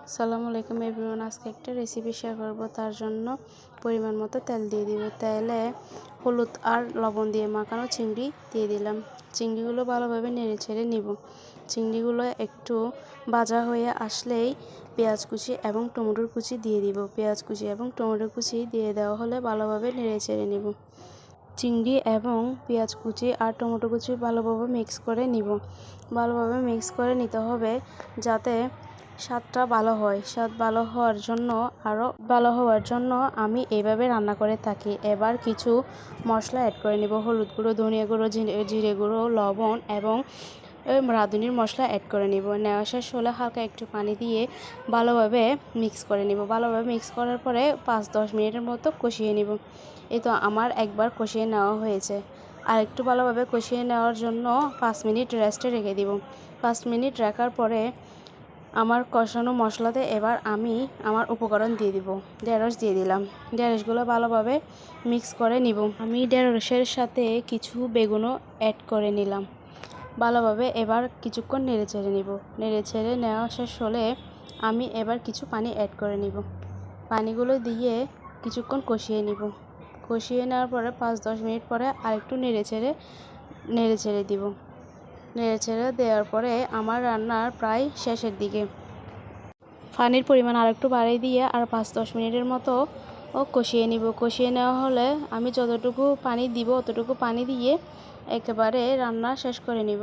আসসালামু আলাইকুম এভরিওয়ান। আজকে একটা রেসিপি শেয়ার করব। তার জন্য পরিমাণ মতো তেল দিয়ে দিব। তেলে হলুদ আর লবণ দিয়ে মাখানো চিংড়ি দিয়ে দিলাম। চিংড়িগুলো ভালোভাবে নেড়ে ছেড়ে নিব। চিংড়িগুলো একটু ভাজা হয়ে আসলেই পেঁয়াজ কুচি এবং টমেটোর কুচি দিয়ে দিব। পেঁয়াজ কুচি এবং টমেটো কুচি দিয়ে দেওয়া হলে ভালোভাবে নেড়ে ছেড়ে নিব। চিংড়ি এবং পেঁয়াজ কুচি আর টমেটো কুচি ভালোভাবে মিক্স করে নিব। ভালোভাবে মিক্স করে নিতে হবে যাতে স্বাদটা ভালো হয়। স্বাদ ভালো হওয়ার জন্য আরও ভালো হওয়ার জন্য আমি এইভাবে রান্না করে থাকি। এবার কিছু মশলা অ্যাড করে নিব। হলুদ গুঁড়ো, ধনিয়া গুঁড়ো, জিরে গুঁড়ো, লবণ এবং রাঁধুনির মশলা অ্যাড করে নিব। নেওয়া শেষ হলে হালকা একটু পানি দিয়ে ভালোভাবে মিক্স করে নিব। ভালোভাবে মিক্স করার পরে 5-10 মিনিটের মতো কষিয়ে নিব। এই তো আমার একবার কষিয়ে নেওয়া হয়েছে। আর একটু ভালোভাবে কষিয়ে নেওয়ার জন্য 5 মিনিট রেস্টে রেখে দিব। 5 মিনিট রাখার পরে আমার কষানো মশলাতে এবার আমি আমার উপকরণ দিয়ে দিব। ঢেঁড়স দিয়ে দিলাম। ঢেঁড়সগুলো ভালোভাবে মিক্স করে নিব। আমি ঢেঁড়সের সাথে কিছু বেগুনও অ্যাড করে নিলাম। ভালোভাবে এবার কিছুক্ষণ নেড়ে চেড়ে নিব। নেড়ে চেড়ে নেওয়া শেষ হলে আমি এবার কিছু পানি অ্যাড করে নিব। পানিগুলো দিয়ে কিছুক্ষণ কষিয়ে নিব। কষিয়ে নেওয়ার পরে 5-10 মিনিট পরে আরেকটু নেড়ে চেড়ে দিব। নেড়ে চেড়ে দেওয়ার পরে আমার রান্নার প্রায় শেষের দিকে। পানির পরিমাণ আরেকটু বাড়িয়ে দিয়ে আর 5-10 মিনিটের মতো কষিয়ে নিব। কষিয়ে নেওয়া হলে আমি যতটুকু পানি দিব অতটুকু পানি দিয়ে একেবারে রান্না শেষ করে নিব।